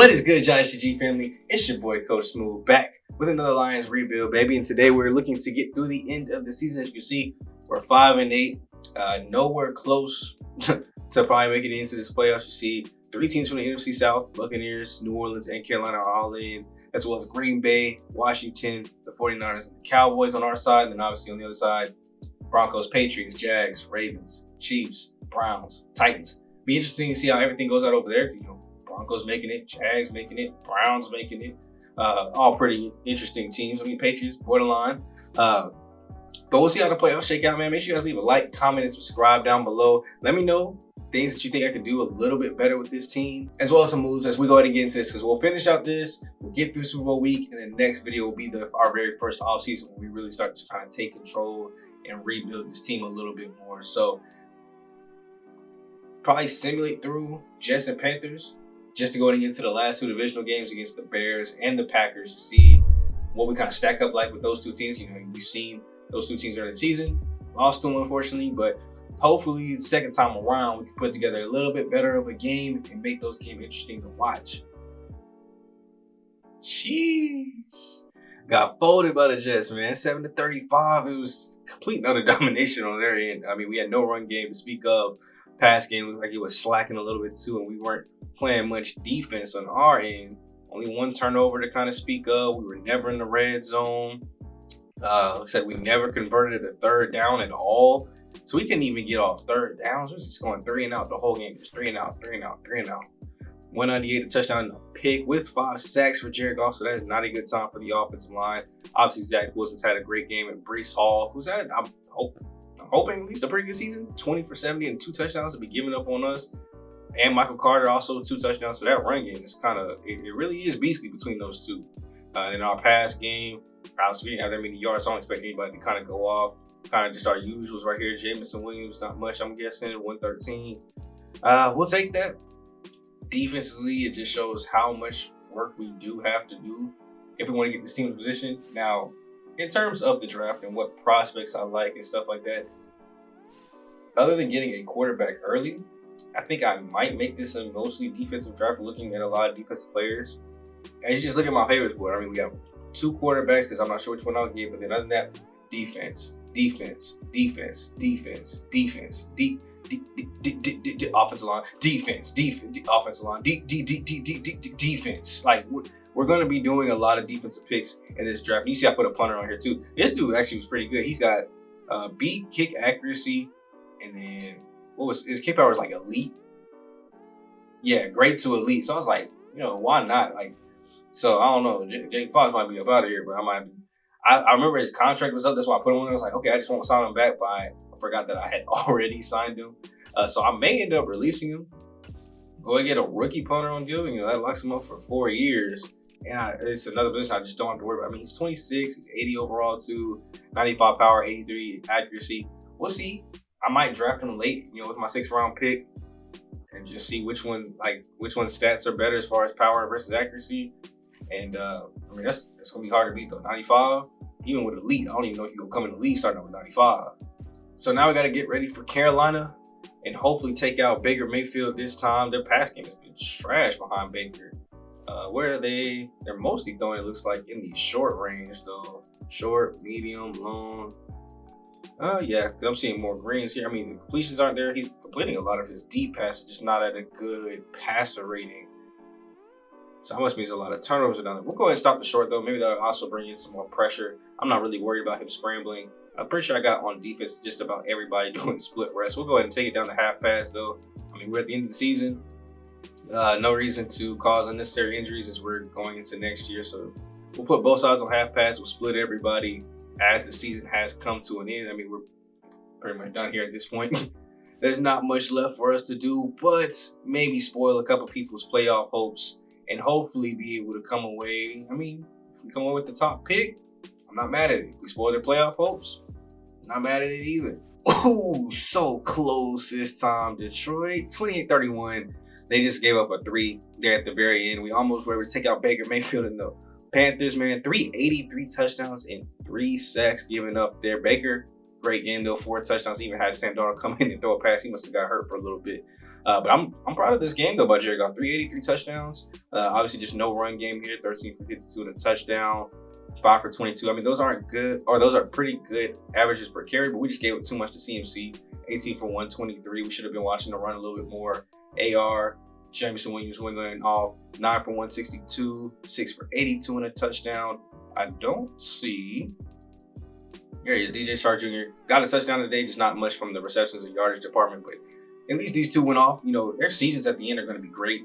What is good, Josh G family? It's your boy Coach Smooth back with another Lions rebuild, baby. And today we're looking to get through the end of the season. As you can see, we're 5-8, nowhere close to probably making it into this playoffs. You see, 3 teams from the NFC South, Buccaneers, New Orleans, and Carolina are all in, as well as Green Bay, Washington, the 49ers, and the Cowboys on our side. And then obviously on the other side, Broncos, Patriots, Jags, Ravens, Chiefs, Browns, Titans. Be interesting to see how everything goes out over there. You know, Broncos making it, Jags making it, Browns making it. All pretty interesting teams. I mean, Patriots, borderline. But we'll see how the playoffs shake out, man. Make sure you guys leave a like, comment, and subscribe down below. Let me know things that you think I could do a little bit better with this team, as well as some moves as we go ahead and get into this, because we'll finish out this, we'll get through Super Bowl week, and the next video will be our very first offseason when we really start to kind of take control and rebuild this team a little bit more. So probably simulate through Jets and Panthers just to go ahead and get into the last 2 divisional games against the Bears and the Packers to see what we kind of stack up like with those 2 teams. You know, we've seen those 2 teams during the season, lost to them unfortunately, but hopefully the second time around we can put together a little bit better of a game and make those games interesting to watch. Sheesh. Got folded by the Jets, man. 7-35. It was complete and utter domination on their end. I mean, we had no run game to speak of. Pass game looked like it was slacking a little bit too, and we weren't playing much defense on our end. Only 1 turnover to kind of speak of. We were never in the red zone. Looks like we never converted a 3rd down at all. So we couldn't even get off 3rd downs. We were just going 3 and out the whole game. Just 3 and out, 3 and out, 3 and out. 198, a touchdown and a pick with 5 sacks for Jared Goff. So that is not a good time for the offensive line. Obviously, Zach Wilson's had a great game, and Breece Hall, who's had, I'm hoping at least a pretty good season. 20 for 70 and 2 touchdowns to be giving up on us. And Michael Carter also 2 touchdowns. So that run game is kind of, it really is beastly between those 2. In our pass game, obviously we didn't have that many yards, so I don't expect anybody to kind of go off. Kind of just our usuals right here. Jamison Williams, not much, I'm guessing, 113. We'll take that. Defensively, it just shows how much work we do have to do if we want to get this team in position. Now, in terms of the draft and what prospects I like and stuff like that, other than getting a quarterback early, I think I might make this a mostly defensive draft, looking at a lot of defensive players. As you just look at my favorites board, I mean, we have 2 quarterbacks because I'm not sure which one I'll get, but then other than that, defense, offensive line, offensive line, defense. Like, we're going to be doing a lot of defensive picks in this draft. You see I put a punter on here too. This dude actually was pretty good. He's got beat kick accuracy, and then what was his kick power was like elite. Yeah, great to elite. So I was like, you know, why not? Like, so I don't know. Jake Fox might be up out of here, but I remember his contract was up. That's why I put him on there. I was like, okay, I just want to sign him back, but I forgot that I had already signed him. So I may end up releasing him. Go and get a rookie punter on deal. You know, that locks him up for 4 years. And it's another position I just don't have to worry about. I mean, he's 26, he's 80 overall too, 95 power, 83 accuracy. We'll see. I might draft him late, you know, with my 6th round pick, and just see which one's stats are better as far as power versus accuracy. And I mean, that's gonna be hard to beat though. 95, even with elite, I don't even know if you gonna come in the league starting out with 95. So now we got to get ready for Carolina and hopefully take out Baker Mayfield this time. Their pass game has been trash behind Baker. Where are they? They're mostly throwing, it looks like, in the short range though. Short, medium, long. Yeah, I'm seeing more greens here. I mean, the completions aren't there. He's completing a lot of his deep passes, just not at a good passer rating. So that must mean a lot of turnovers are down there. We'll go ahead and stop the short though. Maybe that'll also bring in some more pressure. I'm not really worried about him scrambling. I'm pretty sure I got on defense just about everybody doing split rest. We'll go ahead and take it down to half pass though. I mean, we're at the end of the season. No reason to cause unnecessary injuries as we're going into next year. So we'll put both sides on half pass. We'll split everybody as the season has come to an end. I mean, we're pretty much done here at this point. There's not much left for us to do, but maybe spoil a couple people's playoff hopes and hopefully be able to come away. I mean, if we come away with the top pick, I'm not mad at it. If we spoil their playoff hopes, I'm not mad at it either. Oh, so close this time. Detroit, 28-31. They just gave up a 3 there at the very end. We almost were able to take out Baker Mayfield and the Panthers, man. 383 touchdowns and 3 sacks given up there. Baker, great game though, 4 touchdowns. He even had Sam Darnold come in and throw a pass. He must have got hurt for a little bit. But I'm proud of this game though by Jared Goff. 383 touchdowns. Obviously just no run game here. 13 for 52 and a touchdown. 5 for 22. I mean, those aren't good, or those are pretty good averages per carry, but we just gave it too much to CMC. 18 for 123. We should have been watching the run a little bit more. AR, Jameson Williams wiggling off. 9 for 162. 6 for 82 and a touchdown. I don't see. Here he is, DJ Chark Jr. Got a touchdown today, just not much from the receptions and yardage department, but at least these two went off. You know, their seasons at the end are going to be great.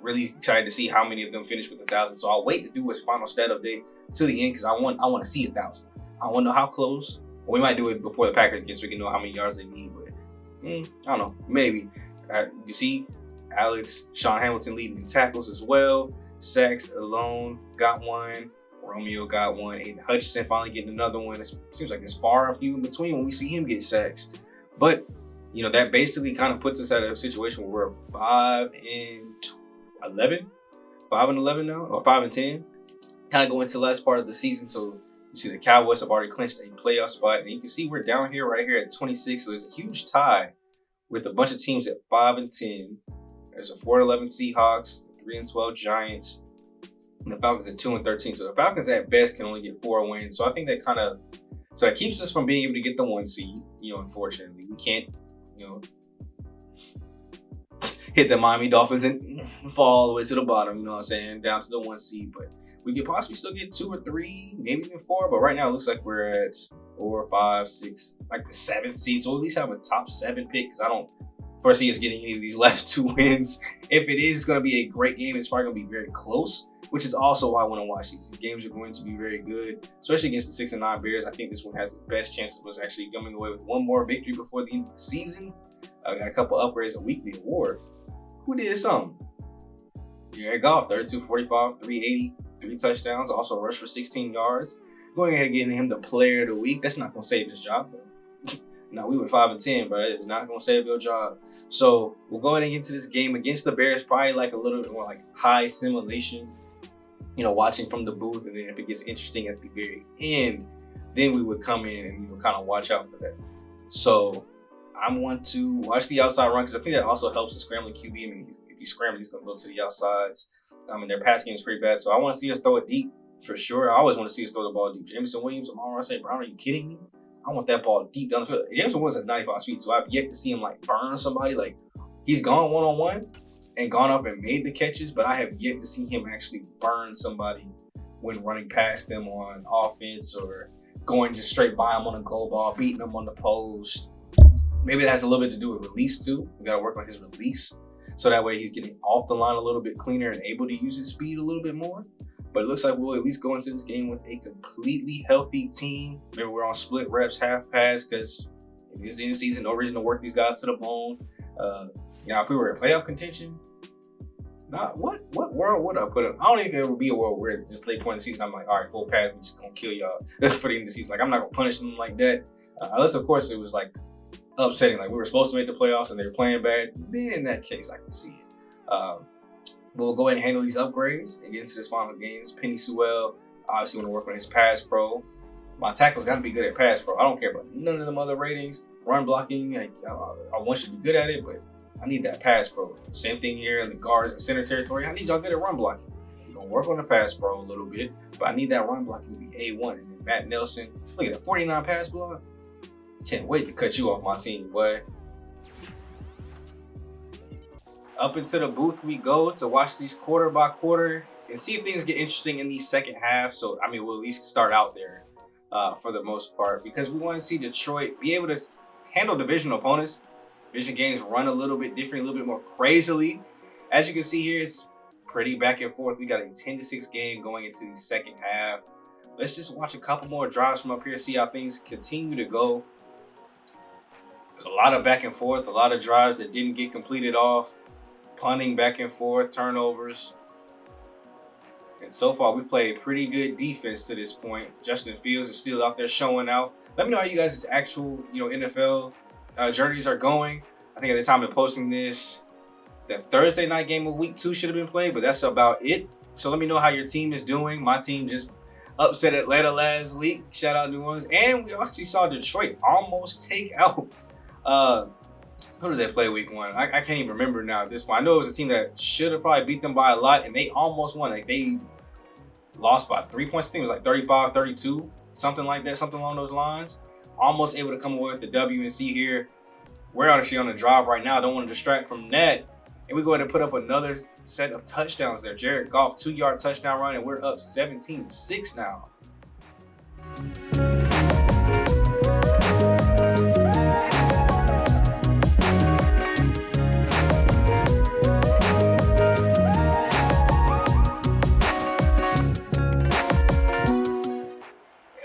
Really excited to see how many of them finish with 1,000. So I'll wait to do his final stat update to the end because I want to see 1,000. I want to know how close. Well, we might do it before the Packers get so we can know how many yards they need. But I don't know, maybe. You see, Sean Hamilton leading in tackles as well. Sacks alone got one. Romeo got one. Aiden Hutchinson finally getting another one. It seems like it's far and few in between when we see him get sacks. But you know, that basically kind of puts us at a situation where we're 5-11 now, or 5-10. Kind of going to the last part of the season. So you see the Cowboys have already clinched a playoff spot, and you can see we're down here right here at 26. So there's a huge tie with a bunch of teams at 5-10. There's a 4-11 Seahawks, the 3-12 Giants, and the Falcons at 2-13. So the Falcons at best can only get 4 wins. So I think that that keeps us from being able to get the 1 seed. You know, unfortunately, we can't, you know, hit the Miami Dolphins and fall all the way to the bottom, you know what I'm saying, down to the 1 seed. But we could possibly still get 2 or 3, maybe even 4. But right now it looks like we're at 4, 5, 6, like the 7th seed. So we'll at least have a top 7 pick because I don't foresee us getting any of these last 2 wins. If it is going to be a great game, it's probably going to be very close, which is also why I want to watch these. These games are going to be very good, especially against the 6-9 Bears. I think this one has the best chances of us actually coming away with 1 more victory before the end of the season. I got a couple upgrades, a weekly award. Who did something? Jared Goff, 32, 45, 380, 3 touchdowns, also rushed for 16 yards. Going ahead and getting him the player of the week. That's not going to save his job, though. No, we went 5-10, but it's not going to save your job. So we'll go ahead and get into this game against the Bears, probably like a little bit more like high simulation, you know, watching from the booth. And then if it gets interesting at the very end, then we would come in and we would kind of watch out for that. So I want to watch the outside run because I think that also helps the scrambling QB. I mean, if he's scrambling, he's going to go to the outsides. I mean, their pass game is pretty bad. So I want to see us throw it deep for sure. I always want to see us throw the ball deep. Jameson Williams, Amon Ross St. Brown, are you kidding me? I want that ball deep down the field. Jameson Williams has 95 speed, so I've yet to see him like burn somebody. Like he's gone one-on-one and gone up and made the catches, but I have yet to see him actually burn somebody when running past them on offense or going just straight by him on a goal ball, beating him on the post. Maybe that has a little bit to do with release too. We got to work on his release so that way he's getting off the line a little bit cleaner and able to use his speed a little bit more. But it looks like we'll at least go into this game with a completely healthy team. Maybe we're on split reps, half pads, because it is the end of the season. No reason to work these guys to the bone. You know, if we were in playoff contention, what world would I put him? I don't think there would be a world where at this late point in the season, I'm like, all right, full pads, we're just going to kill y'all for the end of the season. Like, I'm not going to punish them like that. Unless, of course, it was like upsetting. Like, we were supposed to make the playoffs and they were playing bad. Then in that case, I can see it. We'll go ahead and handle these upgrades and get into this final games. Penny Sewell, obviously want to work on his pass pro. My tackle's got to be good at pass pro. I don't care about none of them other ratings. Run blocking, I want you to be good at it, but I need that pass pro. Same thing here in the guards and center territory. I need y'all good at run blocking. We're going to work on the pass pro a little bit, but I need that run blocking to be A1. And then Matt Nelson, look at that, 49 pass block. Can't wait to cut you off my team, boy. Up into the booth we go to watch these quarter by quarter and see if things get interesting in the second half. So, I mean, we'll at least start out there for the most part because we want to see Detroit be able to handle divisional opponents. Division games run a little bit different, a little bit more crazily. As you can see here, it's pretty back and forth. We got a 10-6 game going into the second half. Let's just watch a couple more drives from up here, see how things continue to go. There's a lot of back and forth, a lot of drives that didn't get completed off. Punting back and forth, turnovers. And so far, we played pretty good defense to this point. Justin Fields is still out there showing out. Let me know how you guys' actual, NFL journeys are going. I think at the time of posting this, that Thursday night game of week 2 should have been played, but that's about it. So let me know how your team is doing. My team just upset Atlanta last week. Shout out New Orleans. And we actually saw Detroit almost take out Who did they play week 1? I can't even remember now at this point. I know it was a team that should have probably beat them by a lot, and they almost won. Like, they lost by 3 points. I think it was like 35-32, something like that, something along those lines. Almost able to come away with the W and see here. We're actually on the drive right now. Don't want to distract from that. And we go ahead and put up another set of touchdowns there. Jared Goff, 2-yard touchdown run, and we're up 17-6 now.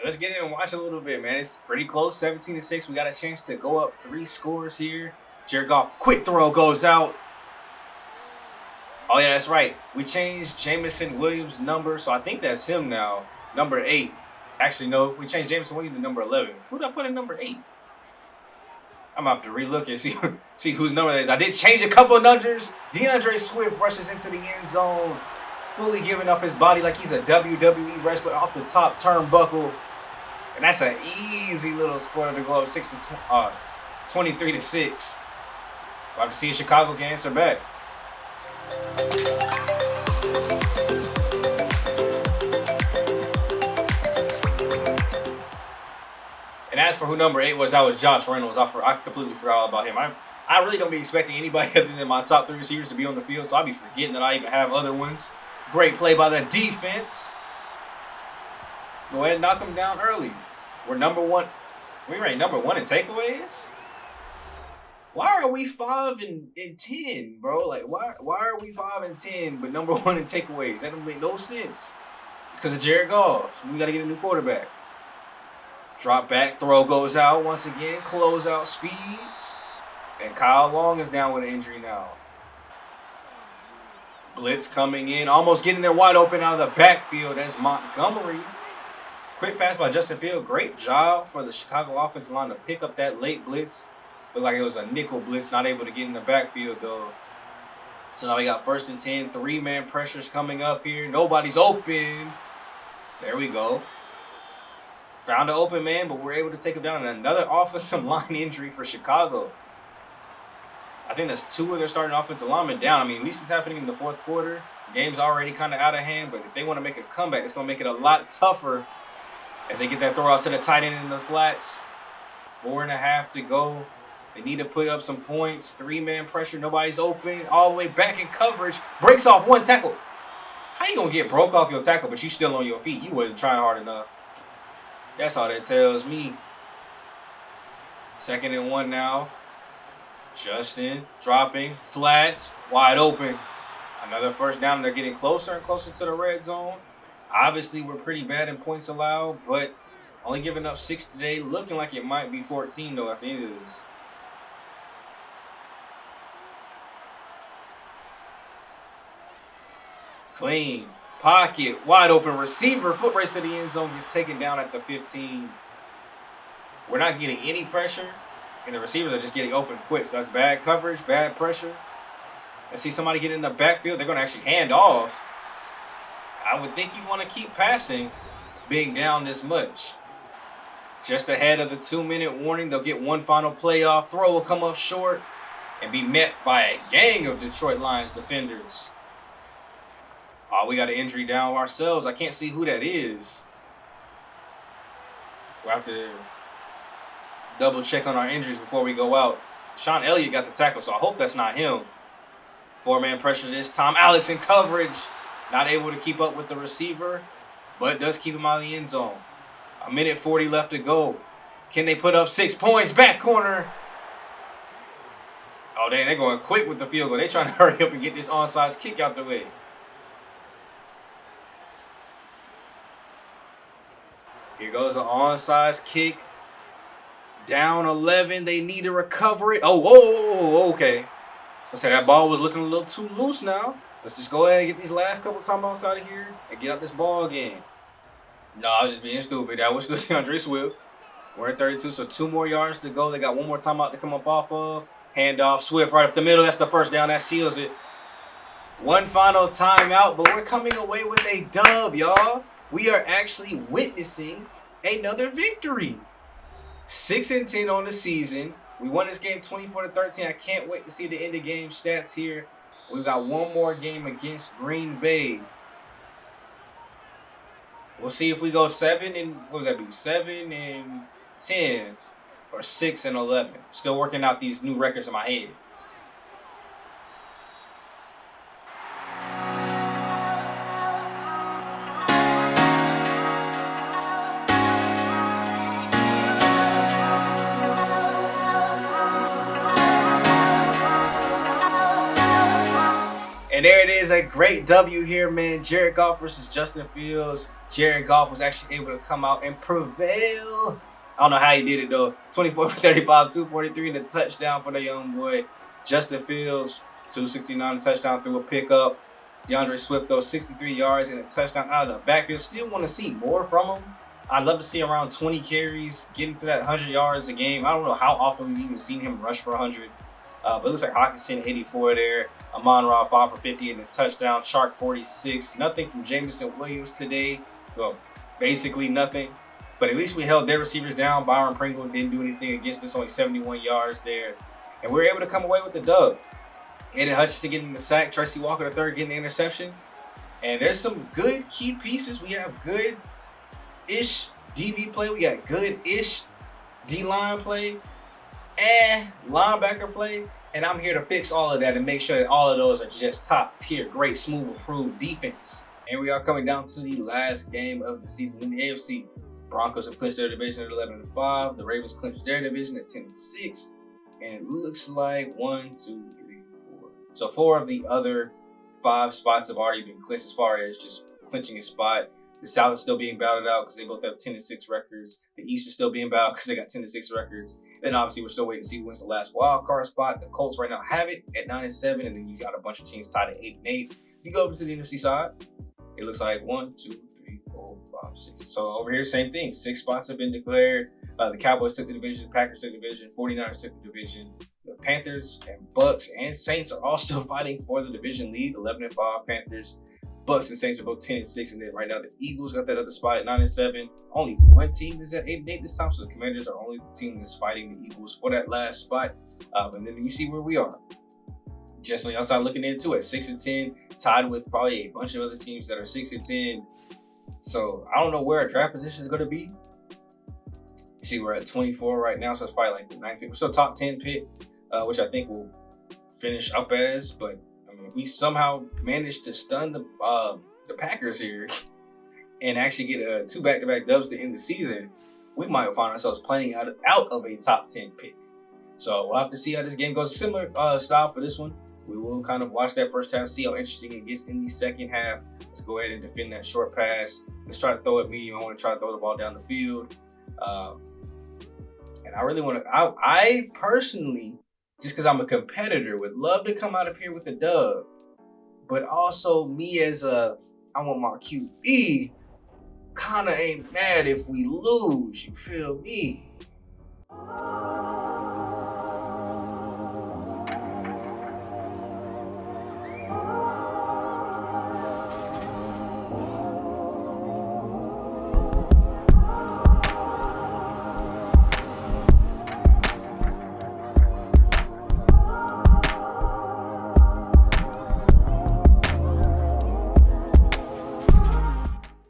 Let's get in and watch a little bit, man. It's pretty close, 17-6. We got a chance to go up 3 scores here. Jared Goff, quick throw goes out. Oh, yeah, that's right. We changed Jameson Williams' number, so I think that's him now, number 8. Actually, no, we changed Jameson Williams to number 11. Who did I put in number 8? I'm going to have to relook and see whose number that is. I did change a couple of numbers. DeAndre Swift rushes into the end zone, fully giving up his body like he's a WWE wrestler off the top turnbuckle. And that's an easy little score to go up 23-6. We'll have to see if Chicago can answer back. And as for who number 8 was, that was Josh Reynolds. I completely forgot all about him. I really don't be expecting anybody other than my top 3 receivers to be on the field, so I'll be forgetting that I even have other ones. Great play by the defense. Go ahead and knock them down early. We're number 1. We rank number 1 in takeaways. Why are we 5 and 10, bro? Like, why are we 5 and 10 but number 1 in takeaways? That don't make no sense. It's because of Jared Goff. We got to get a new quarterback. Drop back, throw goes out once again. Close out speeds. And Kyle Long is down with an injury now. Blitz coming in, almost getting there wide open out of the backfield. That's Montgomery. Quick pass by Justin Field. Great job for the Chicago offensive line to pick up that late blitz. Looked like it was a nickel blitz, not able to get in the backfield though. So now we got 1st and 10, 3-man pressures coming up here. Nobody's open. There we go. Found an open man, but we're able to take him down. And another offensive line injury for Chicago. I think that's 2 of their starting offensive linemen down. I mean, at least it's happening in the 4th quarter. Game's already kind of out of hand, but if they want to make a comeback, it's going to make it a lot tougher as they get that throw out to the tight end in the flats. 4.5 to go. They need to put up some points. 3-man pressure. Nobody's open. All the way back in coverage. Breaks off 1 tackle. How you going to get broke off your tackle, but you still on your feet? You wasn't trying hard enough. That's all that tells me. 2nd and 1 now. Justin dropping. Flats. Wide open. Another 1st down. They're getting closer and closer to the red zone. Obviously, we're pretty bad in points allowed, but only giving up 6 today. Looking like it might be 14, though, at the end of this. Clean. Pocket. Wide open receiver. Foot race to the end zone. Gets taken down at the 15. We're not getting any pressure, and the receivers are just getting open quick. So that's bad coverage, bad pressure. Let's see somebody get in the backfield. They're going to actually hand off. I would think you want to keep passing being down this much. Just ahead of the 2-minute warning, they'll get 1 final playoff. Throw will come up short and be met by a gang of Detroit Lions defenders. Oh, we got an injury down ourselves. I can't see who that is. We'll have to double check on our injuries before we go out. Sean Elliott got the tackle, so I hope that's not him. 4-man pressure this time. Alex in coverage. Not able to keep up with the receiver, but does keep him out of the end zone. 1:40 left to go. Can they put up 6 points? Back corner. Oh, dang, they're going quick with the field goal. They're trying to hurry up and get this onside kick out the way. Here goes an onside kick. Down 11. They need to recover it. Oh, whoa, okay. Let's say that ball was looking a little too loose now. Let's just go ahead and get these last couple timeouts out of here and get up this ball game. No, I was just being stupid. That was still DeAndre Swift. We're at 32, so 2 more yards to go. They got 1 more timeout to come up off of. Handoff, Swift right up the middle. That's the 1st down. That seals it. 1 final timeout, but we're coming away with a dub, y'all. We are actually witnessing another victory. 6 and 10 on the season. We won this game 24-13. I can't wait to see the end of game stats here. We've got one more game against Green Bay. We'll see if we go 7-10 or 6-11. Still working out these new records in my head. And there it is, a great W here, man. Jared Goff versus Justin Fields. Jared Goff was actually able to come out and prevail. I don't know how he did it, though. 24 for 35, 243, and a touchdown for the young boy. Justin Fields, 269, a touchdown through a pickup. DeAndre Swift, though, 63 yards and a touchdown out of the backfield. Still want to see more from him. I'd love to see around 20 carries, getting to that 100 yards a game. I don't know how often we've even seen him rush for 100. But it looks like Hawkinson, 84 there. Amon-Ra, 5 for 50 and a touchdown. Shark, 46. Nothing from Jameson Williams today. Well, basically nothing. But at least we held their receivers down. Byron Pringle didn't do anything against us. Only 71 yards there. And we were able to come away with the dub. Aiden Hutchinson getting the sack. Tracy Walker, the third, getting the interception. And there's some good key pieces. We have good-ish DB play. We got good-ish D-line play. And linebacker play. And I'm here to fix all of that and make sure that all of those are just top tier, great, smooth, improved defense. And we are coming down to the last game of the season in the AFC. Broncos have clinched their division at 11-5. The Ravens clinched their division at 10-6. And it looks like 1, 2, 3, 4. So 4 of the other 5 spots have already been clinched as far as just clinching a spot. The South is still being battled out because they both have 10-6 records. The East is still being battled because they got 10-6 records. Then obviously we're still waiting to see who wins the last wild card spot. The Colts right now have it at 9-7, and then you got a bunch of teams tied at 8-8. You go over to the NFC side, it looks like 1, 2, 3, 4, 5, 6. So over here, same thing. 6 spots have been declared. The Cowboys took the division, the Packers took the division, 49ers took the division. The Panthers and Bucks and Saints are all still fighting for the division lead. 11-5 Panthers. Bucks and Saints are both 10-6, and then right now the Eagles got that other spot at 9-7. Only one team is at 8-8 this time, so the Commanders are only the team that's fighting the Eagles for that last spot. And then you see where we are. Just on the outside looking into it, 6-10, tied with probably a bunch of other teams that are 6-10. So I don't know where our draft position is going to be. You see, we're at 24 right now, so it's probably like the 9th pick. We're still top 10 pick, which I think we'll finish up as, but if we somehow manage to stun the Packers here and actually get 2 back-to-back dubs to end the season, we might find ourselves playing out of a top 10 pick. So we'll have to see how this game goes. A similar style for this one. We will kind of watch that first half, see how interesting it gets in the second half. Let's go ahead and defend that short pass. Let's try to throw it medium. I want to try to throw the ball down the field. And I really want to, I personally, just because I'm a competitor, would love to come out of here with a dub. But also me as I want my QB, kind of ain't mad if we lose, you feel me?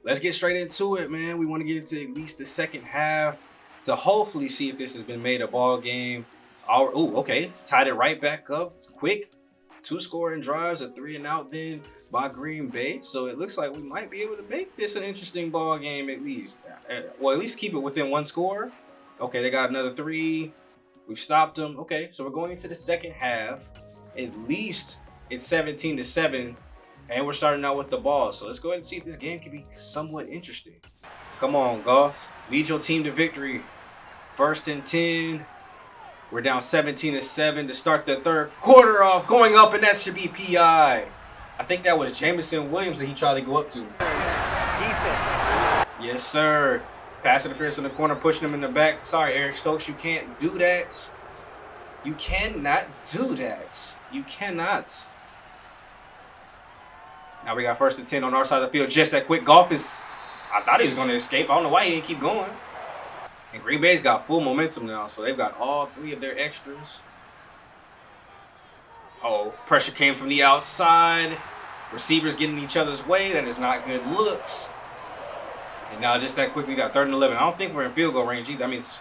Let's get straight into it, man. We want to get into at least the second half to hopefully see if this has been made a ball game. Oh, okay. Tied it right back up quick. 2 scoring drives, a 3-and-out then by Green Bay. So it looks like we might be able to make this an interesting ball game at least. Well, at least keep it within 1 score. Okay, they got another 3. We've stopped them. Okay, so we're going into the second half. At least it's 17-7. And we're starting out with the ball. So let's go ahead and see if this game can be somewhat interesting. Come on, Goff. Lead your team to victory. 1st and 10. We're down 17-7 to start the third quarter off. Going up, and that should be PI. I think that was Jameson Williams that he tried to go up to. Yes, sir. Pass interference in the corner, pushing him in the back. Sorry, Eric Stokes, you can't do that. You cannot do that. You cannot. Now we got 1st and 10 on our side of the field. Just that quick. Goff is, I thought he was going to escape. I don't know why he didn't keep going. And Green Bay's got full momentum now, so they've got all 3 of their extras. Oh, pressure came from the outside. Receivers getting each other's way. That is not good looks. And now just that quickly got 3rd and 11. I don't think we're in field goal range either. I mean, it's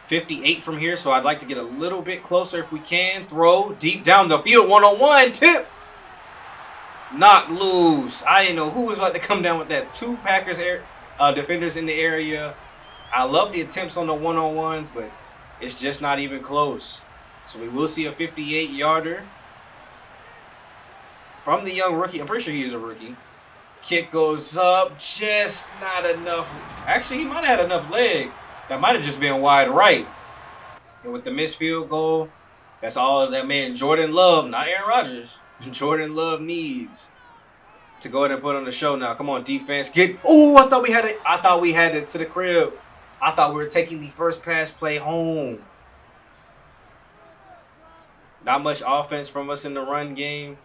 58 from here, so I'd like to get a little bit closer if we can. Throw deep down the field, 1-on-1, tipped. Knocked loose. I didn't know who was about to come down with that. 2 Packers defenders in the area. I love the attempts on the 1-on-1s, but it's just not even close. So we will see a 58-yarder from the young rookie. I'm pretty sure he is a rookie. Kick goes up, just not enough. Actually, he might have had enough leg. That might have just been wide right. And with the missed field goal, that's all that man Jordan Love, not Aaron Rodgers, Jordan Love needs to go ahead and put on the show now. Come on, defense. Oh, I thought we had it. I thought we had it to the crib. I thought we were taking the first pass play home. Not much offense from us in the run game.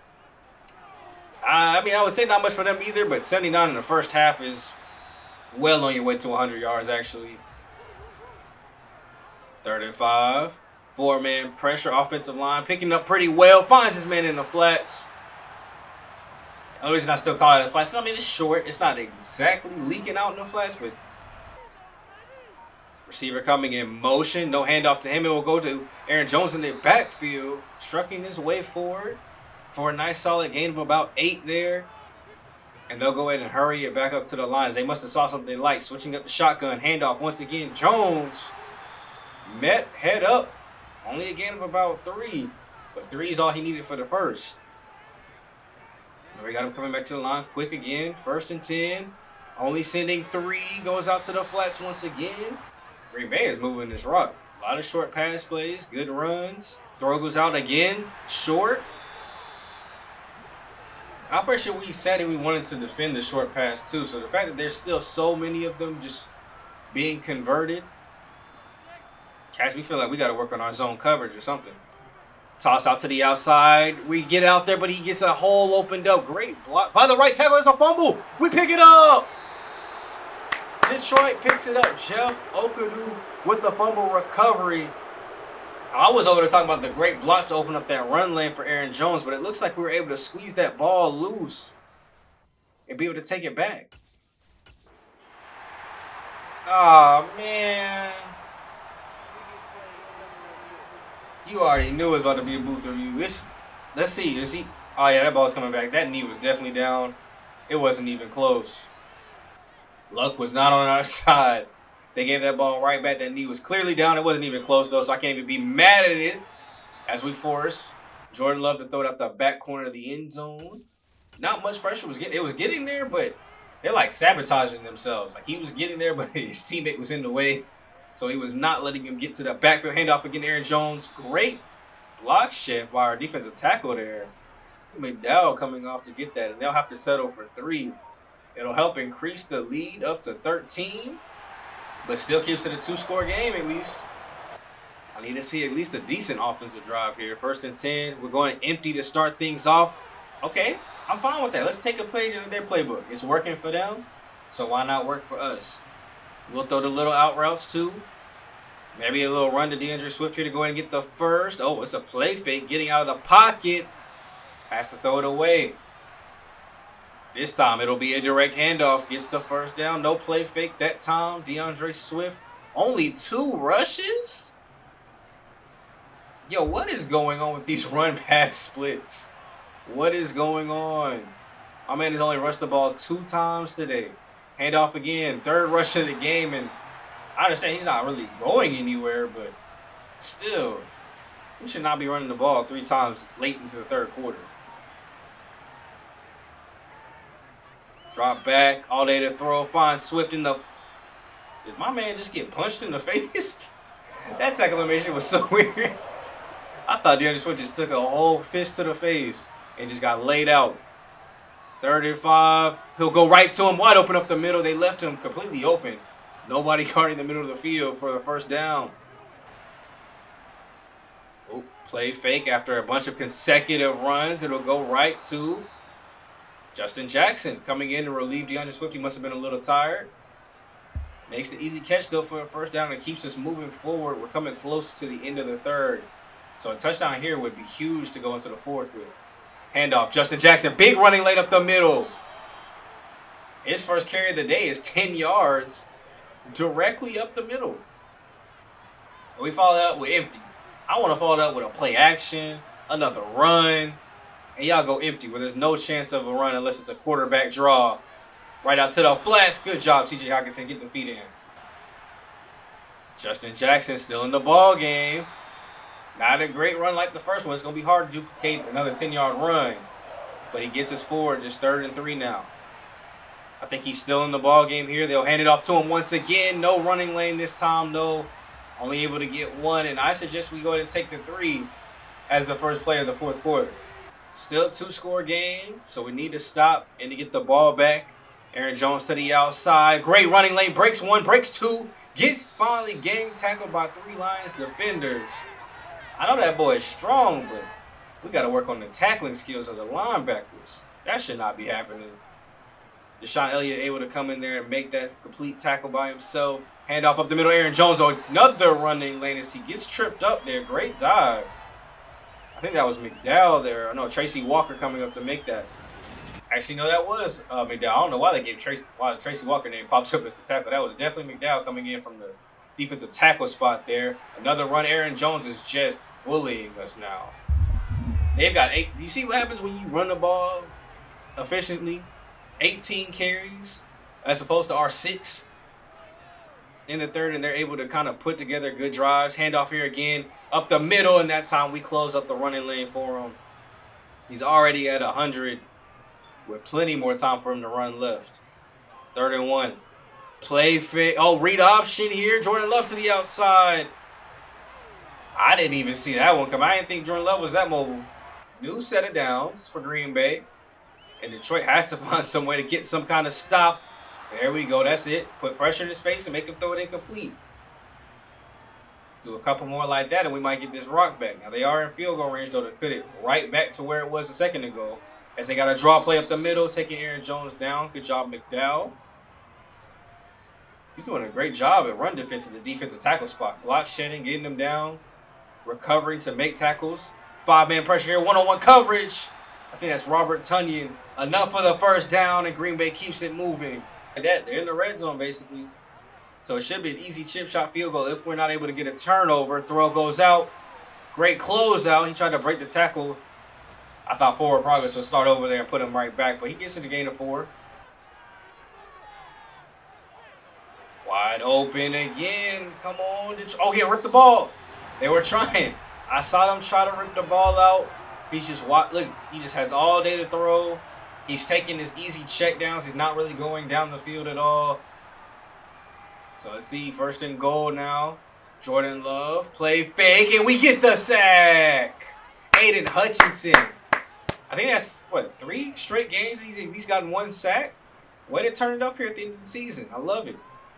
I mean, I would say not much for them either, but 79 in the first half is well on your way to 100 yards, actually. 3rd and 5. 4-man pressure, offensive line, picking up pretty well. Finds his man in the flats. The only reason I still call it the flats, I mean, it's short. It's not exactly leaking out in the flats, but receiver coming in motion. No handoff to him. It will go to Aaron Jones in the backfield, trucking his way forward for a nice solid gain of about 8 there. And they'll go ahead and hurry it back up to the lines. They must have saw something like switching up the shotgun. Handoff once again. Jones met head up. Only a gain of about 3. But 3 is all he needed for the first. And we got him coming back to the line quick again. 1st and 10. Only sending 3. Goes out to the flats once again. Green Bay is moving this rock. A lot of short pass plays. Good runs. Throw goes out again. Short. I'm pretty sure we said it, we wanted to defend the short pass too. So the fact that there's still so many of them just being converted has me feel like we got to work on our zone coverage or something. Toss out to the outside. We get out there, but he gets a hole opened up. Great block by the right tackle. It's a fumble. We pick it up. Detroit picks it up. Jeff Okudu with the fumble recovery. I was over there talking about the great block to open up that run lane for Aaron Jones, but it looks like we were able to squeeze that ball loose and be able to take it back. Oh, man. You already knew it was about to be a booth review. Let's see. Is he? Oh, yeah, that ball's coming back. That knee was definitely down. It wasn't even close. Luck was not on our side. They gave that ball right back. That knee was clearly down. It wasn't even close, though, so I can't even be mad at it as we force Jordan Love to throw it out the back corner of the end zone. Not much pressure. It was getting there, but they're like sabotaging themselves. Like he was getting there, but his teammate was in the way, so he was not letting him get to the backfield. Handoff again, Aaron Jones. Great block shift by our defensive tackle there. McDowell coming off to get that, and they'll have to settle for 3. It'll help increase the lead up to 13. But still keeps it a 2-score game at least. I need to see at least a decent offensive drive here. 1st and 10. We're going empty to start things off. Okay, I'm fine with that. Let's take a page out of their playbook. It's working for them, so why not work for us? We'll throw the little out routes too. Maybe a little run to DeAndre Swift here to go ahead and get the first. Oh, it's a play fake getting out of the pocket. Has to throw it away. This time it'll be a direct handoff. Gets the first down. No play fake that time. DeAndre Swift. Only 2 rushes? Yo, what is going on with these run-pass splits? What is going on? My man has only rushed the ball 2 times today. Handoff again. 3rd rush of the game. And I understand he's not really going anywhere, but still, we should not be running the ball 3 times late into the 3rd quarter. Drop back, all day to throw, find Swift in the... Did my man just get punched in the face? That exclamation was so weird. I thought DeAndre Swift just took a whole fist to the face and just got laid out. 3rd and 5. He'll go right to him, wide open up the middle. They left him completely open. Nobody guarding the middle of the field for the first down. Oh, play fake after a bunch of consecutive runs. It'll go right to Justin Jackson coming in to relieve DeAndre Swift. He must have been a little tired. Makes the easy catch, though, for a first down and keeps us moving forward. We're coming close to the end of the third. So a touchdown here would be huge to go into the fourth with. Handoff, Justin Jackson, big running lane up the middle. His first carry of the day is 10 yards directly up the middle. And we follow that up with empty. I want to follow that up with a play action, another run, and y'all go empty where there's no chance of a run unless it's a quarterback draw. Right out to the flats. Good job, TJ Hawkinson, getting the feet in. Justin Jackson still in the ball game. Not a great run like the first one. It's going to be hard to duplicate another 10-yard run. But he gets us forward, just 3rd and 3 now. I think he's still in the ball game here. They'll hand it off to him once again. No running lane this time, no. Only able to get 1. And I suggest we go ahead and take the 3 as the first play of the fourth quarter. Still 2-score game, so we need to stop and to get the ball back. Aaron Jones to the outside. Great running lane. Breaks 1, breaks 2. Gets finally gang tackled by 3 Lions defenders. I know that boy is strong, but we got to work on the tackling skills of the linebackers. That should not be happening. Deshaun Elliott able to come in there and make that complete tackle by himself. Handoff up the middle. Aaron Jones, another running lane as he gets tripped up there. Great dive. I think that was McDowell there. No, Tracy Walker coming up to make that. Actually, no, that was McDowell. I don't know why they gave Tracy Walker name pops up as the tackle. That was definitely McDowell coming in from the defensive tackle spot there. Another run. Aaron Jones is just bullying us now. They've got 8. Do you see what happens when you run the ball efficiently? 18 carries as opposed to our 6 in the third, and they're able to kind of put together good drives. Handoff here again up the middle, and that time we close up the running lane for him. He's already at 100 with plenty more time for him to run left. 3rd and 1. Play fit. Oh, read option here. Jordan Love to the outside. I didn't even see that one come. I didn't think Jordan Love was that mobile. New set of downs for Green Bay. And Detroit has to find some way to get some kind of stop. There we go. That's it. Put pressure in his face and make him throw it incomplete. Do a couple more like that and we might get this rock back. Now, they are in field goal range, though, to put it right back to where it was a second ago. As they got a draw play up the middle, taking Aaron Jones down. Good job, McDowell. He's doing a great job at run defense at the defensive tackle spot. Block shedding, getting them down. Recovering to make tackles. 5-man pressure here, one-on-one coverage. I think that's Robert Tonyan. Enough for the first down, and Green Bay keeps it moving. Like that, they're in the red zone, basically. So it should be an easy chip shot field goal if we're not able to get a turnover. Throw goes out. Great closeout. He tried to break the tackle. I thought forward progress would start over there and put him right back, but he gets to the gain of 4. Wide open again. Come on. Oh, he ripped the ball. They were trying. I saw them try to rip the ball out. He's just, look, he just has all day to throw. He's taking his easy check downs. He's not really going down the field at all. So let's see, 1st and goal now. Jordan Love, play fake, and we get the sack. Aiden Hutchinson. I think that's, 3 straight games he's at least gotten 1 sack? Way to turn it up here at the end of the season. I love it.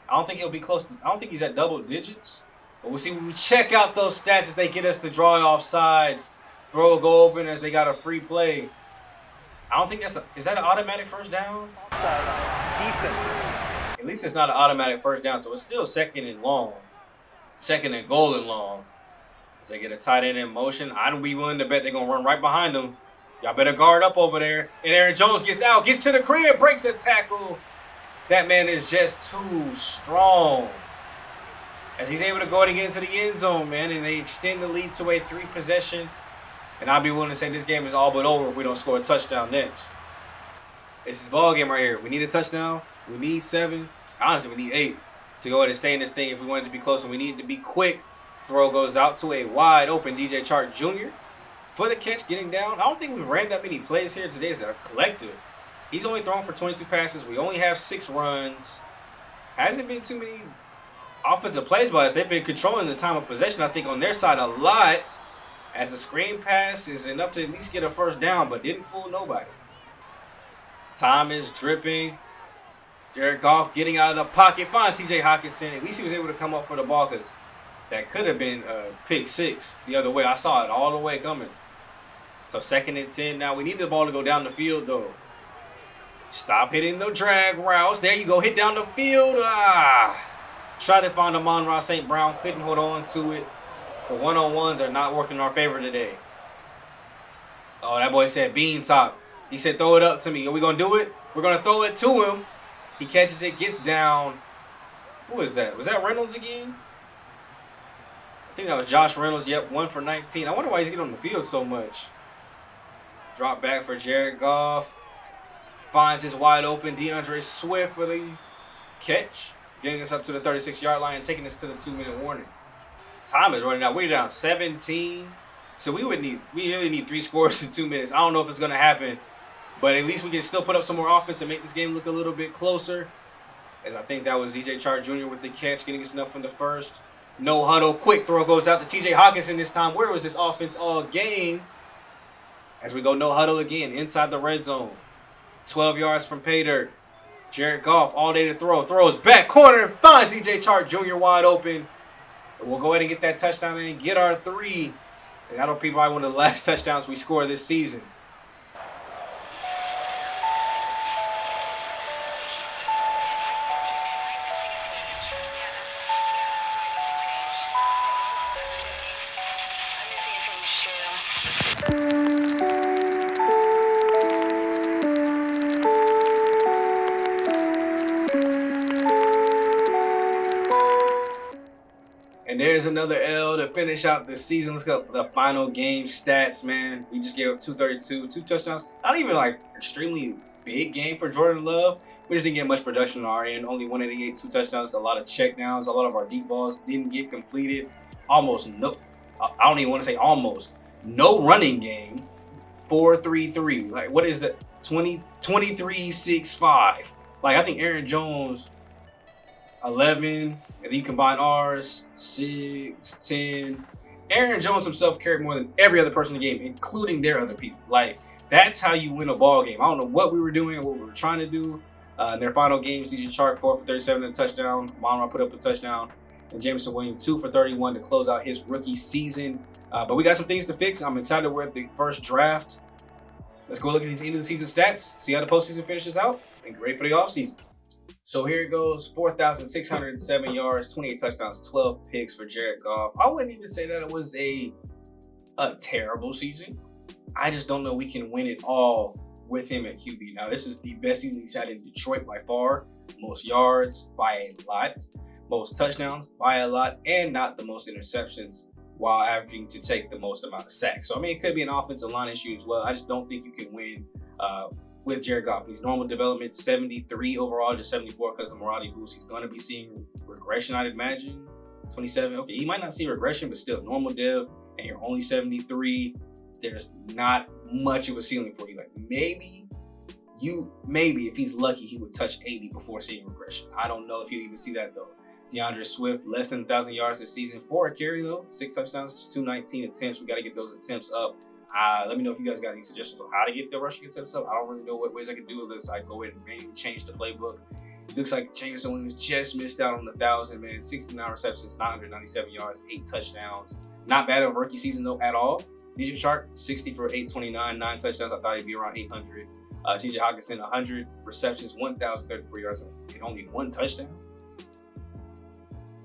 I don't think he'll be close to, I don't think he's at double digits. But we'll see when we check out those stats as they get us to draw it off sides. Throw a go open as they got a free play. I don't think that's is that an automatic first down? At least it's not an automatic first down, so it's still 2nd and long. 2nd and goal and long. As they get a tight end in motion, I'd be willing to bet they're going to run right behind them. Y'all better guard up over there. And Aaron Jones gets out, gets to the crib, breaks a tackle. That man is just too strong. As he's able to go and get into the end zone, man, and they extend the lead to a 3-possession. And I'll be willing to say this game is all but over if we don't score a touchdown next. This is ball game right here. We need a touchdown. We need 7. Honestly, we need 8 to go ahead and stay in this thing if we want it to be close. And we need it to be quick. Throw goes out to a wide open DJ Chark Jr. for the catch, getting down. I don't think we've ran that many plays here today as a collective. He's only thrown for 22 passes. We only have 6 runs. Hasn't been too many offensive plays by us. They've been controlling the time of possession, I think, on their side a lot. As the screen pass is enough to at least get a first down, but didn't fool nobody. Time is dripping. Jared Goff getting out of the pocket. Finds TJ Hawkinson. At least he was able to come up for the ball because that could have been a pick 6 the other way. I saw it all the way coming. So 2nd and 10 now. We need the ball to go down the field, though. Stop hitting the drag routes. There you go. Hit down the field. Tried to find Amon-Ra St. Brown, couldn't hold on to it. The one-on-ones are not working in our favor today. Oh, that boy said bean top. He said throw it up to me. Are we going to do it? We're going to throw it to him. He catches it, gets down. Who is that? Was that Reynolds again? I think that was Josh Reynolds. Yep, 1 for 19. I wonder why he's getting on the field so much. Drop back for Jared Goff. Finds his wide open DeAndre Swift for the catch. Getting us up to the 36-yard line and taking us to the 2-minute warning. Time is running out. We're down 17. So we really need 3 scores in 2 minutes. I don't know if it's going to happen, but at least we can still put up some more offense and make this game look a little bit closer. As I think that was DJ Chark Jr. with the catch, getting us enough from the first. No huddle. Quick throw goes out to TJ Hawkinson this time. Where was this offense all game? As we go no huddle again inside the red zone. 12 yards from pay dirt. Jared Goff all day to throw. Throws back corner. Finds DJ Chark Jr. wide open. We'll go ahead and get that touchdown and get our 3. And that'll be probably one of the last touchdowns we score this season. And there's another L to finish out the season. Let's go the final game stats, man. We just gave up 232, 2 touchdowns. Not even like extremely big game for Jordan Love. We just didn't get much production on our end. Only 188, 2 touchdowns, a lot of checkdowns. A lot of our deep balls didn't get completed. Almost no, I don't even want to say almost. No running game. 4-3-3. Like, what is that? 23-6-5. Like, I think Aaron Jones 11, and you combine ours, 6, 10. Aaron Jones himself carried more than every other person in the game, including their other people. Like, that's how you win a ball game. I don't know what we were doing or what we were trying to do. In their final games, DJ Chark 4 for 37 and a touchdown. Monroe put up a touchdown. And Jameson Williams 2 for 31 to close out his rookie season. But we got some things to fix. I'm excited we're at the first draft. Let's go look at these end of the season stats, see how the postseason finishes out, and get ready for the offseason. So here it goes, 4,607 yards, 28 touchdowns, 12 picks for Jared Goff. I wouldn't even say that it was a terrible season. I just don't know we can win it all with him at QB. Now, this is the best season he's had in Detroit by far. Most yards by a lot, most touchdowns by a lot, and not the most interceptions while averaging to take the most amount of sacks. So, I mean, it could be an offensive line issue as well. I just don't think you can win with Jared Goff. He's normal development, 73 overall, just 74 because of the Maradi boost. He's going to be seeing regression, I'd imagine. 27. Okay, he might not see regression, but still normal dev, and you're only 73. There's not much of a ceiling for you. Like maybe if he's lucky, he would touch 80 before seeing regression. I don't know if you'll even see that though. DeAndre Swift, less than 1,000 yards this season. 4 a carry though, 6 touchdowns, just 219 attempts. We got to get those attempts up. Let me know if you guys got any suggestions on how to get the rushing attempts up. I don't really know what ways I can do with this. I go ahead and manually change the playbook. It looks like Jameson Williams just missed out on the 1,000, man. 69 receptions, 997 yards, 8 touchdowns. Not bad of a rookie season though at all. DJ Chark, 60 for 829, 9 touchdowns. I thought he'd be around 800. TJ Hawkinson, 100 receptions, 1,034 yards, and only 1 touchdown.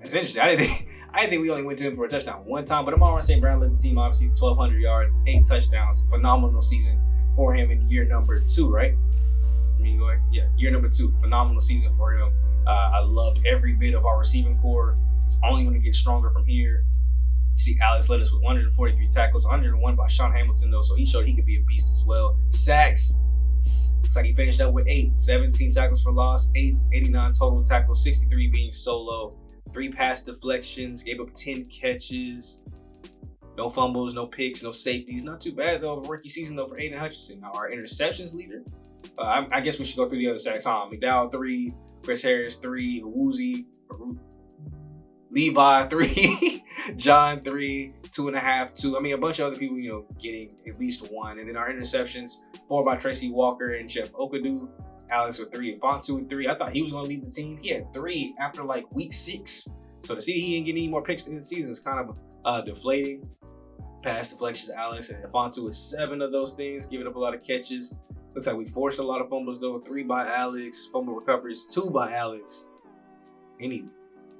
That's interesting. I didn't think we only went to him for a touchdown 1 time, but Amon-Ra St. Brown led the team, obviously, 1,200 yards, 8 touchdowns. Phenomenal season for him in year number 2, right? I mean, go ahead. Yeah, year number 2. Phenomenal season for him. I loved every bit of our receiving core. It's only going to get stronger from here. You see Alex led us with 143 tackles, 101 by Sean Hamilton, though, so he showed he could be a beast as well. Sacks. Looks like he finished up with 8, 17 tackles for loss, 89 total tackles, 63 being solo. 3 pass deflections, gave up 10 catches, no fumbles, no picks, no safeties. Not too bad though. Rookie season though for Aiden Hutchinson. Now our interceptions leader. I guess we should go through the other sacks. McDowell 3, Chris Harris 3, Woozy, Levi 3, John 3, 2.5, 2. I mean a bunch of other people, getting at least 1. And then our interceptions, 4 by Tracy Walker and Jeff Okadu. Alex with 3, Fontu with 3. I thought he was going to lead the team. He had 3 after like week 6. So to see he didn't get any more picks in the season is kind of deflating. Pass deflections, Alex, and Fontu with 7 of those things, giving up a lot of catches. Looks like we forced a lot of fumbles though. 3 by Alex, fumble recoveries, 2 by Alex. Any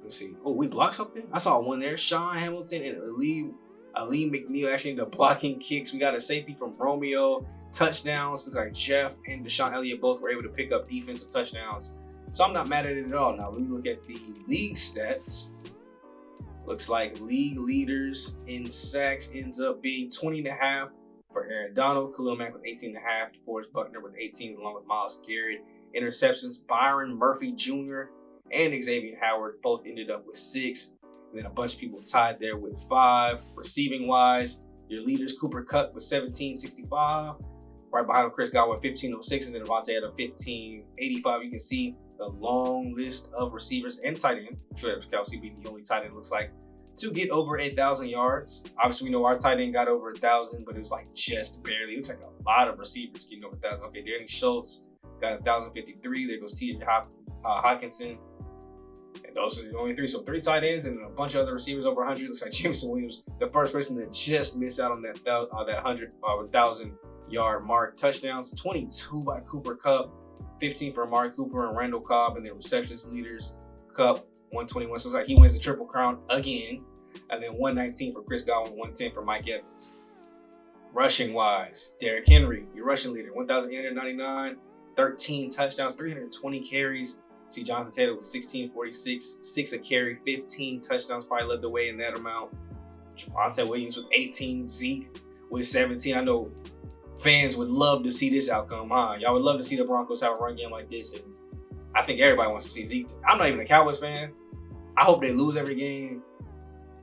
Let's see. Oh, we blocked something? I saw one there. Sean Hamilton and Ali McNeil actually ended up blocking kicks. We got a safety from Romeo. Touchdowns. Looks like Jeff and Deshaun Elliott both were able to pick up defensive touchdowns. So I'm not mad at it at all. Now, let me look at the league stats. Looks like league leaders in sacks ends up being 20.5 for Aaron Donald. Khalil Mack with 18.5. DeForest Buckner with 18, along with Myles Garrett. Interceptions, Byron Murphy Jr. and Xavier Howard both ended up with 6. And then a bunch of people tied there with 5. Receiving wise, your leaders, Cooper Kupp with 17.65. Right behind him, Chris Godwin, 15.06. And then Devontae had a 15.85. You can see the long list of receivers and tight end. Travis Kelce being the only tight end, looks like, to get over 1,000 yards. Obviously, we know our tight end got over 1,000, but it was like just barely. It looks like a lot of receivers getting over 1,000. Okay, Danny Schultz got 1,053. There goes T.J. Hockenson. And those are the only 3. So 3 tight ends and a bunch of other receivers over 100. Looks like Jameson Williams, the first person that just missed out on that 1,000-yard mark. Touchdowns, 22 by Cooper Kupp, 15 for Amari Cooper and Randall Cobb, and then receptions leaders, Kupp, 121. So it's like he wins the Triple Crown again. And then 119 for Chris Godwin, 110 for Mike Evans. Rushing wise, Derrick Henry, your rushing leader, 1,899, 13 touchdowns, 320 carries. See Jonathan Taylor with 1646, 6 a carry, 15 touchdowns, probably led the way in that amount. Javonte Williams with 18, Zeke with 17. I know fans would love to see this outcome, huh? Y'all would love to see the Broncos have a run game like this, and I think everybody wants to see Zeke. I'm not even a Cowboys fan. I hope they lose every game,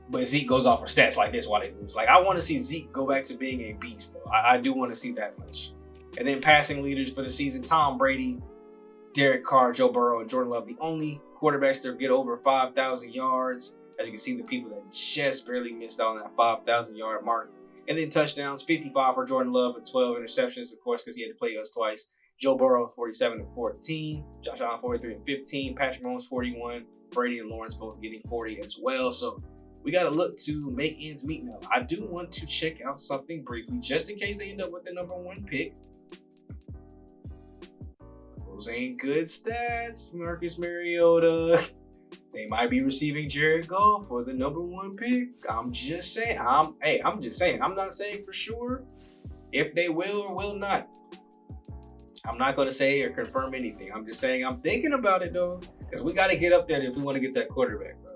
but Zeke goes off for stats like this while they lose. Like, I want to see Zeke go back to being a beast, though. I do want to see that much. And then passing leaders for the season, Tom Brady, Derek Carr, Joe Burrow, and Jordan Love, the only quarterbacks to get over 5,000 yards. As you can see, the people that just barely missed out on that 5,000-yard mark. And then touchdowns, 55 for Jordan Love and 12 interceptions, of course, because he had to play us twice. Joe Burrow, 47 and 14. Josh Allen, 43 and 15. Patrick Mahomes, 41. Brady and Lawrence both getting 40 as well. So we got to look to make ends meet now. I do want to check out something briefly, just in case they end up with the #1 pick. Those ain't good stats, Marcus Mariota. They might be receiving Jared Goff for the #1 pick. I'm just saying. I'm just saying. I'm not saying for sure if they will or will not. I'm not going to say or confirm anything. I'm just saying I'm thinking about it, though, because we got to get up there if we want to get that quarterback, bro.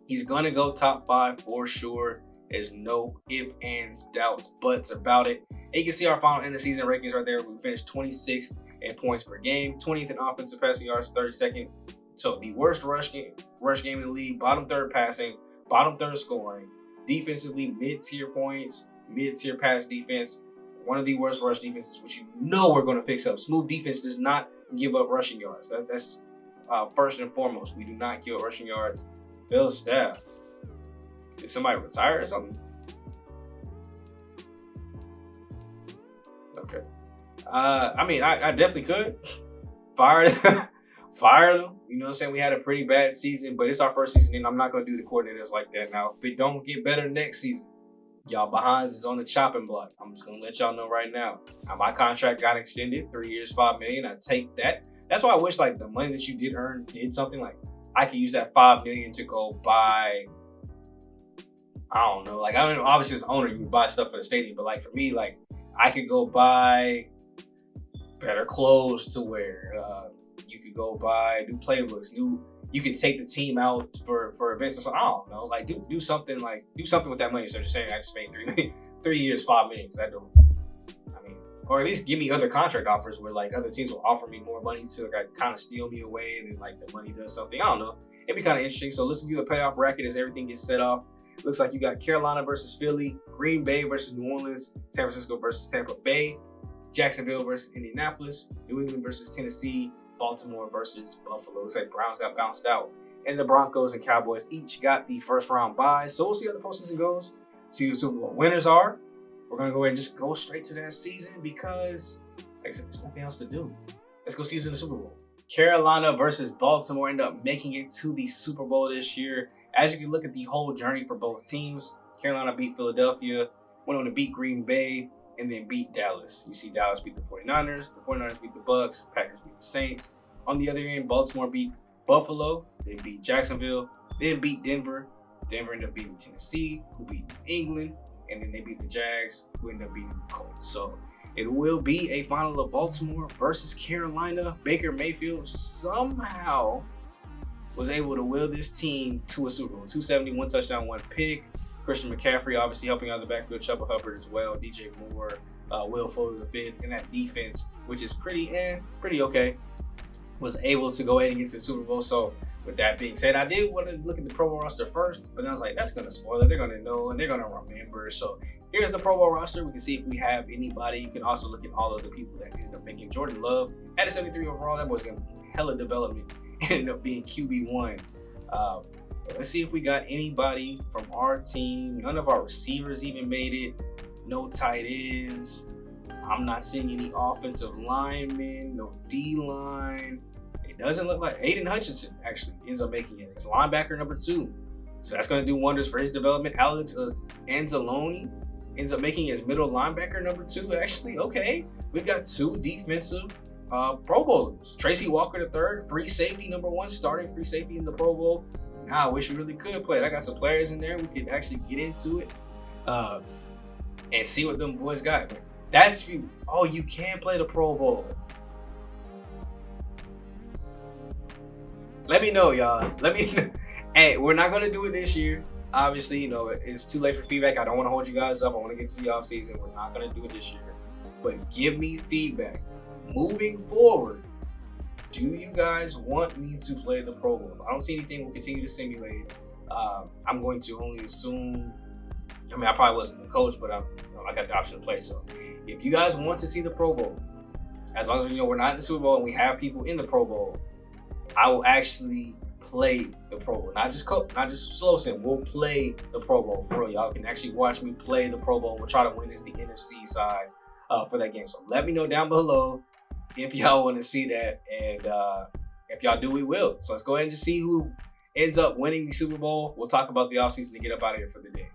He's going to go top 5 for sure. There's no ifs, ands, doubts, buts about it. And you can see our final end of season rankings right there. We finished 26th in points per game, 20th in offensive passing yards, 32nd. So the worst rush game in the league, bottom 3rd passing, bottom 3rd scoring, defensively mid-tier points, mid-tier pass defense, one of the worst rush defenses, which you know we're going to fix up. Smooth defense does not give up rushing yards. That's first and foremost. We do not give up rushing yards. Phil Staff. Did somebody retire or something? Okay. I definitely could fire them. You know what I'm saying? We had a pretty bad season, but it's our first season, and I'm not going to do the coordinators like that. Now, if it don't get better next season, y'all behinds is on the chopping block. I'm just going to let y'all know right now. My contract got extended, 3 years, $5 million. I take that. That's why I wish, like, the money that you did earn did something. Like, I could use that $5 million to go buy, I don't know. Like, I mean, obviously as an owner, you would buy stuff for the stadium, but like for me, like, I could go buy better clothes to wear. You could go buy new playbooks, you could take the team out for events or something. I don't know. Like, do something with that money. Instead of just saying I just made 3 years, $5 million. Because or at least give me other contract offers where like other teams will offer me more money to like kind of steal me away, and then like the money does something. I don't know. It'd be kind of interesting. So let's view the playoff bracket as everything gets set off. Looks like you got Carolina versus Philly, Green Bay versus New Orleans, San Francisco versus Tampa Bay, Jacksonville versus Indianapolis, New England versus Tennessee, Baltimore versus Buffalo. Looks like Browns got bounced out, and the Broncos and Cowboys each got the first round bye. So we'll see how the postseason goes. See who the Super Bowl winners are. We're gonna go ahead and just go straight to that season because, like I said, there's nothing else to do. Let's go see who's in the Super Bowl. Carolina versus Baltimore end up making it to the Super Bowl this year. As you can look at the whole journey for both teams, Carolina beat Philadelphia, went on to beat Green Bay, and then beat Dallas. You see Dallas beat the 49ers, the 49ers beat the Bucks, Packers beat the Saints. On the other end, Baltimore beat Buffalo, they beat Jacksonville, Then beat Denver. Denver ended up beating Tennessee, who beat England, and then they beat the Jags, who ended up beating the Colts. So it will be a final of Baltimore versus Carolina. Baker Mayfield somehow was able to will this team to a Super Bowl. 270, 1 touchdown, 1 pick. Christian McCaffrey obviously helping out the backfield. Chuba Hubbard as well. DJ Moore, Will Fuller the fifth, and that defense, which is pretty okay, was able to go ahead and get to the Super Bowl. So with that being said, I did want to look at the Pro Bowl roster first, but then I was like, that's going to spoil it. They're going to know and they're going to remember. So here's the Pro Bowl roster. We can see if we have anybody. You can also look at all of the people that ended up making. Jordan Love at a 73 overall. That boy's going to hella development. Ended up being QB1. Let's see if we got anybody from our team. None of our receivers even made it. No tight ends. I'm not seeing any offensive linemen. No D-line. It doesn't look like Aiden Hutchinson actually ends up making it. It's linebacker number 2. So that's going to do wonders for his development. Alex Anzalone ends up making his middle linebacker number 2. Actually, okay. We've got 2 defensive Pro Bowlers. Tracy Walker III, free safety number 1, starting free safety in the Pro Bowl. Now I wish we really could play it. I got some players in there. We could actually get into it and see what them boys got. But that's you. Oh, you can play the Pro Bowl. Let me know, y'all. Let me know. Hey, we're not gonna do it this year. Obviously, you know, it's too late for feedback. I don't want to hold you guys up. I want to get to the off season. We're not gonna do it this year. But give me feedback. Moving forward, do you guys want me to play the Pro Bowl? If I don't see anything, we'll continue to simulate it. I'm going to only assume, I mean, I probably wasn't the coach, but I got the option to play. So if you guys want to see the Pro Bowl, as long as you know we're not in the Super Bowl and we have people in the Pro Bowl, I will actually play the Pro Bowl. Not just slow sim. We'll play the Pro Bowl for real. Y'all can actually watch me play the Pro Bowl. We'll try to win as the NFC side for that game. So let me know down below if y'all want to see that, and if y'all do, we will. So let's go ahead and just see who ends up winning the Super Bowl. We'll talk about the offseason to get up out of here for the day.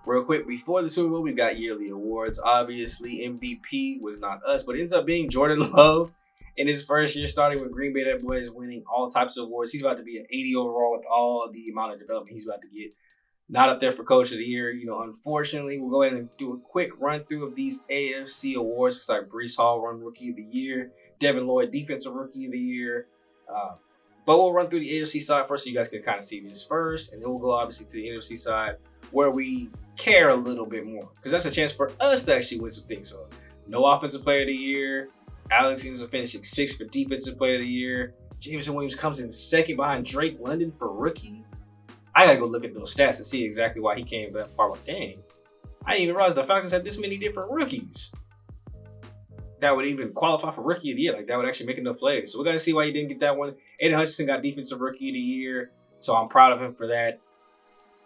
Real quick, before the Super Bowl, we've got yearly awards. Obviously, MVP was not us, but it ends up being Jordan Love in his first year starting with Green Bay. That boy is winning all types of awards. He's about to be an 80 overall with all the amount of development he's about to get. Not up there for Coach of the Year. You know, unfortunately, we'll go ahead and do a quick run through of these AFC awards. It's like Breece Hall won Rookie of the Year. Devin Lloyd, Defensive Rookie of the Year. But we'll run through the AFC side first so you guys can kind of see this first. And then we'll go obviously to the NFC side where we care a little bit more. Because that's a chance for us to actually win some things. So no Offensive Player of the Year. Alex ends up finishing 6th for Defensive Player of the Year. Jameson Williams comes in 2nd behind Drake London for Rookie. I gotta go look at those stats and see exactly why he came that far. Like, dang, I didn't even realize the Falcons had this many different rookies that would even qualify for Rookie of the Year. Like, that would actually make enough plays. So we gotta see why he didn't get that one. Aiden Hutchinson got Defensive Rookie of the Year, so I'm proud of him for that.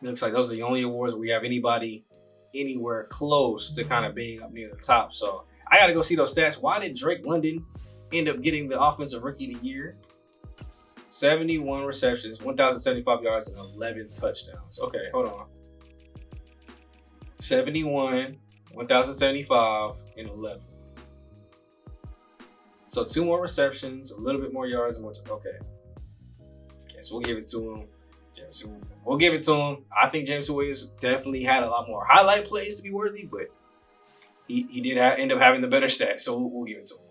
It looks like those are the only awards where we have anybody anywhere close to kind of being up near the top. So I gotta go see those stats. Why did Drake London end up getting the Offensive Rookie of the Year? 71 receptions, 1,075 yards, and 11 touchdowns. Okay, hold on. 71, 1,075, and 11. So 2 more receptions, a little bit more yards, and more. Okay, so we'll give it to him. We'll give it to him. I think Jameson Williams definitely had a lot more highlight plays to be worthy, but he did end up having the better stats, so we'll give it to him.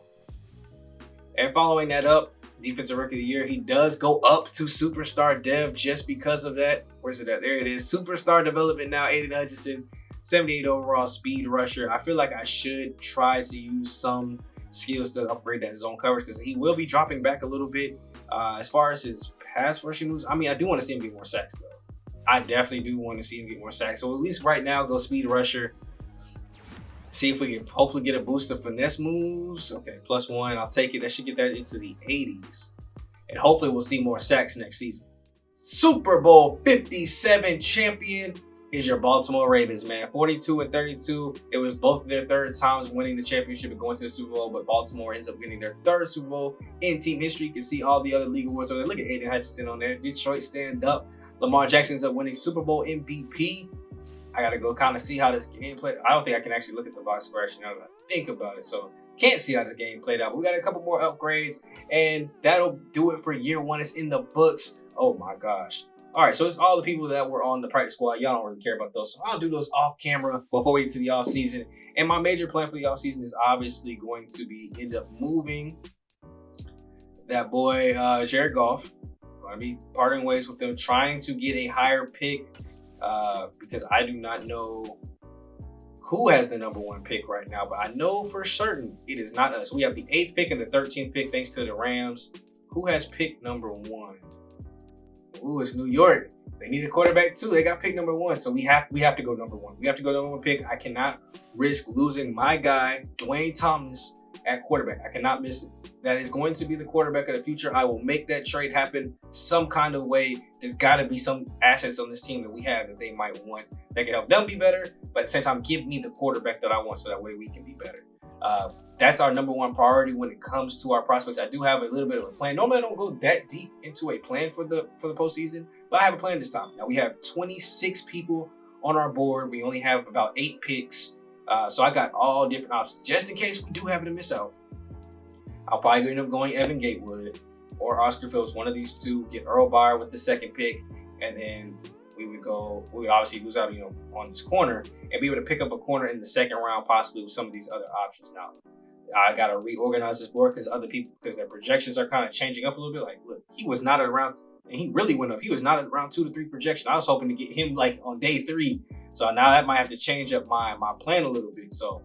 And following that up, Defensive Rookie of the Year, he does go up to Superstar Dev just because of that. Where's it at? There it is. Superstar Development now, Aiden Hutchinson, 78 overall speed rusher. I feel like I should try to use some skills to upgrade that zone coverage because he will be dropping back a little bit as far as his pass rushing moves. I mean, I do want to see him get more sacks, though. I definitely do want to see him get more sacks. So at least right now, go speed rusher. See if we can hopefully get a boost of finesse moves. Okay, +1. I'll take it. That should get that into the 80s. And hopefully we'll see more sacks next season. Super Bowl 57 champion is your Baltimore Ravens, man. 42-32. It was both of their 3rd times winning the championship and going to the Super Bowl, but Baltimore ends up getting their 3rd Super Bowl in team history. You can see all the other league awards over there. Look at Aiden Hutchinson on there. Detroit stand up. Lamar Jackson ends up winning Super Bowl MVP. I gotta go kind of see how this game played. I don't think I can actually look at the box score actually now that I think about it. So can't see how this game played out. But we got a couple more upgrades, and that'll do it for year 1. It's in the books. Oh my gosh. All right, so it's all the people that were on the practice squad. Y'all don't really care about those, so I'll do those off camera before we get to the off season. And my major plan for the off season is obviously going to be end up moving that boy Jared Goff. I'm going to be parting ways with them, trying to get a higher pick because I do not know who has the number 1 pick right now, but I know for certain it is not us. We have the 8th pick and the 13th pick thanks to the Rams. Who has pick number 1? Ooh, it's New York. They need a quarterback too. They got pick number 1, so we have to go number 1. We have to go number 1 pick. I cannot risk losing my guy Dwayne Thomas at quarterback. I cannot miss it. That is going to be the quarterback of the future. I will make that trade happen some kind of way. There's got to be some assets on this team that we have that they might want that can help them be better, but at the same time, give me the quarterback that I want so that way we can be better. That's our number 1 priority when it comes to our prospects. I do have a little bit of a plan. Normally, I don't go that deep into a plan for the postseason, but I have a plan this time. Now, we have 26 people on our board. We only have about 8 picks, so I got all different options. Just in case we do happen to miss out, I'll probably end up going Evan Gatewood or Oscar Phillips, one of these two, get Earl Byer with the 2nd pick, and then we would obviously lose out, on this corner and be able to pick up a corner in the 2nd round, possibly with some of these other options. Now, I got to reorganize this board because their projections are kind of changing up a little bit. Like, look, he was not around, and he really went up. He was not around 2 to 3 projection. I was hoping to get him like on day 3. So now that might have to change up my plan a little bit. So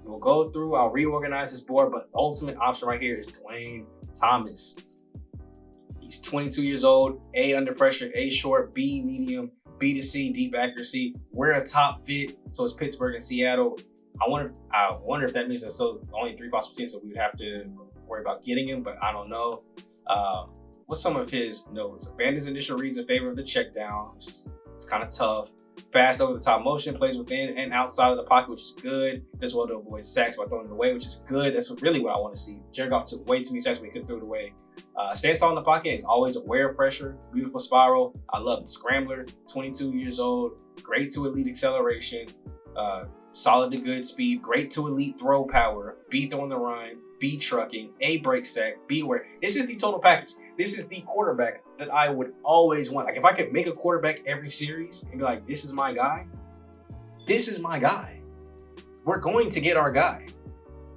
we'll go through, I'll reorganize this board, but the ultimate option right here is Dwayne Thomas. He's 22 years old, A, under pressure, A, short, B, medium, B to C, deep accuracy. We're a top fit, so it's Pittsburgh and Seattle. I wonder if that means there's only 3 possible teams that we would have to worry about getting him, but I don't know. What's some of his notes? Abandons initial reads in favor of the check down. It's kind of tough. Fast over the top motion, plays within and outside of the pocket, which is good. Does well to avoid sacks by throwing it away, which is good. That's really what I want to see. Jared Goff took way too many sacks when he couldn't throw it away. Stands tall in the pocket, is always aware of pressure. Beautiful spiral. I love it. Scrambler, 22 years old, great to elite acceleration, solid to good speed, great to elite throw power, B throwing the run, B trucking, A break sack, B aware. This is the total package. This is the quarterback that I would always want. Like, if I could make a quarterback every series and be like, this is my guy, this is my guy. We're going to get our guy.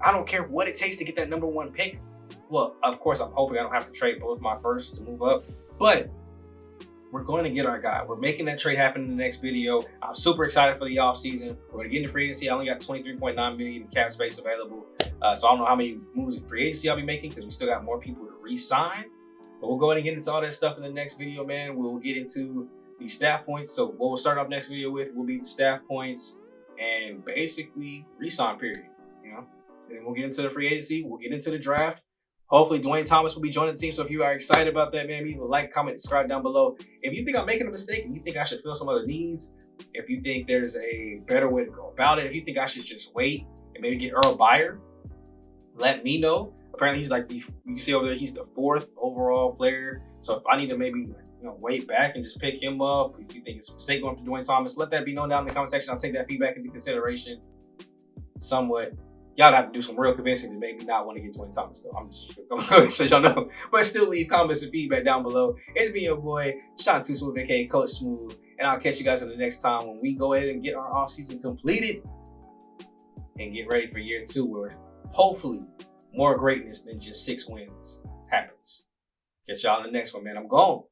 I don't care what it takes to get that number 1 pick. Well, of course, I'm hoping I don't have to trade both my firsts to move up, but we're going to get our guy. We're making that trade happen in the next video. I'm super excited for the offseason. We're going to get into free agency. I only got $23.9 million in cap space available. So I don't know how many moves in free agency I'll be making because we still got more people to re-sign. But we'll go ahead and get into all that stuff in the next video, man. We'll get into the staff points. So what we'll start off next video with will be the staff points and basically re-sign period. Then we'll get into the free agency. We'll get into the draft. Hopefully, Dwayne Thomas will be joining the team. So if you are excited about that, man, leave a like, comment, subscribe down below. If you think I'm making a mistake and you think I should fill some other needs, if you think there's a better way to go about it, if you think I should just wait and maybe get Earl Byer, let me know. Apparently, he's like you can see over there, he's the 4th overall player. So if I need to maybe wait back and just pick him up, if you think it's a mistake going for Dwayne Thomas, let that be known down in the comment section. I'll take that feedback into consideration somewhat. Y'all have to do some real convincing to make me not want to get Dwayne Thomas, though. I'm going to let y'all know. But still leave comments and feedback down below. It's me, your boy, Sean Too Smooth, aka Coach Smooth. And I'll catch you guys in the next time when we go ahead and get our offseason completed and get ready for year 2, where hopefully more greatness than just 6 wins happens. Catch y'all in the next one, man. I'm gone.